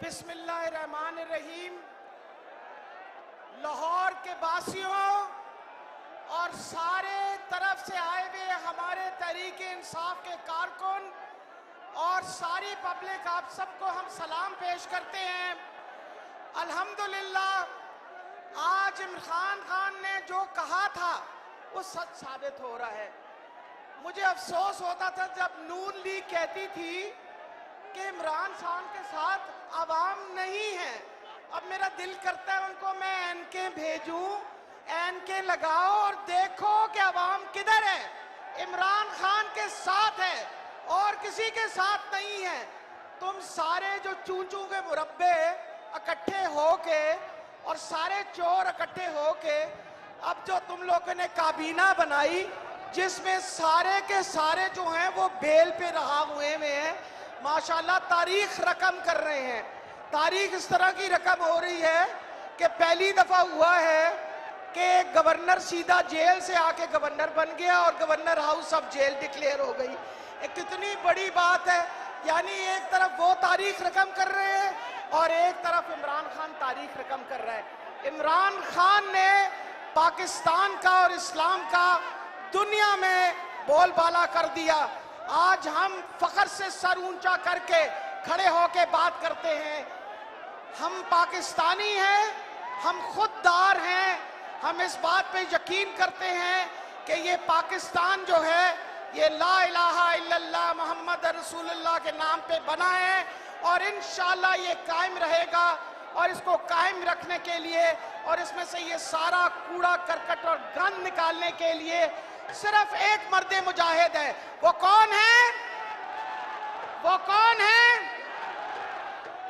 بسم اللہ الرحمن الرحیم۔ لاہور کے باسیوں اور سارے طرف سے آئے ہوئے ہمارے تحریک انصاف کے کارکن اور ساری پبلک، آپ سب کو ہم سلام پیش کرتے ہیں۔ الحمدللہ آج عمران خان نے جو کہا تھا وہ سچ ثابت ہو رہا ہے۔ مجھے افسوس ہوتا تھا جب نون لیگ کہتی تھی کہ عمران خان کے ساتھ عوام نہیں ہے۔ اب میرا دل کرتا ہے ان کو میں اینکیں بھیجوں، اینکیں لگاؤ اور دیکھو کہ عوام کدھر ہے۔ عمران خان کے ساتھ ہے اور کسی کے ساتھ نہیں ہے۔ تم سارے جو چونچوں کے مربع اکٹھے ہو کے اور سارے چور اکٹھے ہو کے اب جو تم لوگوں نے کابینہ بنائی جس میں سارے کے سارے جو ہیں وہ بیل پہ رہا ہوئے ہیں، ماشاءاللہ تاریخ رقم کر رہے ہیں۔ تاریخ اس طرح کی رقم ہو رہی ہے کہ پہلی دفعہ ہوا ہے کہ ایک گورنر سیدھا جیل سے آ کے گورنر بن گیا اور گورنر ہاؤس اب جیل ڈکلیئر ہو گئی۔ ایک کتنی بڑی بات ہے، یعنی ایک طرف وہ تاریخ رقم کر رہے ہیں اور ایک طرف عمران خان تاریخ رقم کر رہا ہے۔ عمران خان نے پاکستان کا اور اسلام کا دنیا میں بول بالا کر دیا۔ آج ہم فخر سے سر اونچا کر کے کھڑے ہو کے بات کرتے ہیں، ہم پاکستانی ہیں، ہم خوددار ہیں، ہم اس بات پہ یقین کرتے ہیں کہ یہ پاکستان جو ہے یہ لا الہ الا اللہ محمد رسول اللہ کے نام پہ بنا ہے اور انشاءاللہ یہ قائم رہے گا۔ اور اس کو قائم رکھنے کے لیے اور اس میں سے یہ سارا کوڑا کرکٹ اور گند نکالنے کے لیے صرف ایک مرد مجاہد ہے۔ وہ کون ہے؟ وہ کون ہے؟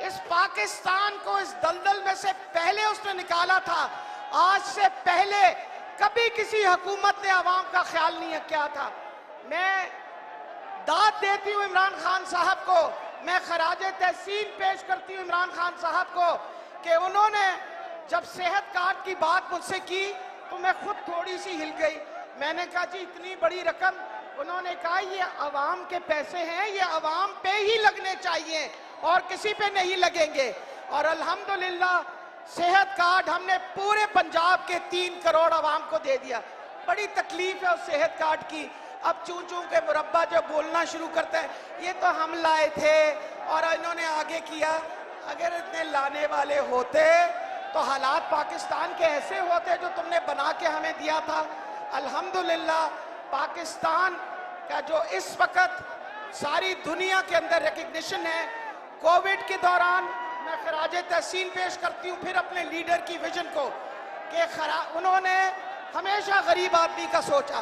اس پاکستان کو اس دلدل میں سے پہلے اس نے نکالا تھا۔ آج سے پہلے کبھی کسی حکومت نے عوام کا خیال نہیں کیا تھا۔ میں داد دیتی ہوں عمران خان صاحب کو، میں خراج تحسین پیش کرتی ہوں عمران خان صاحب کو کہ انہوں نے جب صحت کارڈ کی بات مجھ سے کی تو میں خود تھوڑی سی ہل گئی۔ میں نے کہا جی اتنی بڑی رقم، انہوں نے کہا یہ عوام کے پیسے ہیں، یہ عوام پہ ہی لگنے چاہیے اور کسی پہ نہیں لگیں گے۔ اور الحمدللہ صحت کارڈ ہم نے پورے پنجاب کے 3 کروڑ عوام کو دے دیا۔ بڑی تکلیف ہے اس صحت کارڈ کی۔ اب چون چون کے مربع جو بولنا شروع کرتا ہے یہ تو ہم لائے تھے اور انہوں نے آگے کیا۔ اگر اتنے لانے والے ہوتے تو حالات پاکستان کے ایسے ہوتے جو تم نے بنا کے ہمیں دیا تھا۔ الحمدللہ پاکستان کا جو اس وقت ساری دنیا کے اندر ریکگنیشن ہے، کووڈ کے دوران میں خراج تحسین پیش کرتی ہوں پھر اپنے لیڈر کی ویژن کو کہ انہوں نے ہمیشہ غریب آدمی کا سوچا۔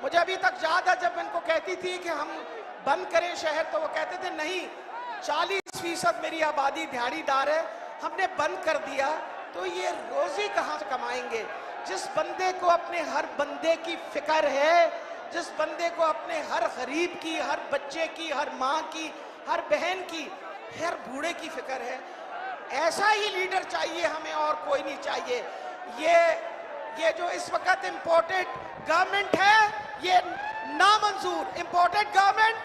مجھے ابھی تک یاد ہے جب ان کو کہتی تھی کہ ہم بند کریں شہر تو وہ کہتے تھے نہیں، 40% میری آبادی دیہڑی دار ہے، ہم نے بند کر دیا تو یہ روزی کہاں سے کمائیں گے؟ جس بندے کو اپنے ہر بندے کی فکر ہے، جس بندے کو اپنے ہر غریب کی، ہر بچے کی، ہر ماں کی، ہر بہن کی، ہر بوڑھے کی فکر ہے، ایسا ہی لیڈر چاہیے ہمیں اور کوئی نہیں چاہیے۔ یہ جو اس وقت امپورٹڈ گورنمنٹ ہے یہ نامنظور، امپورٹڈ گورنمنٹ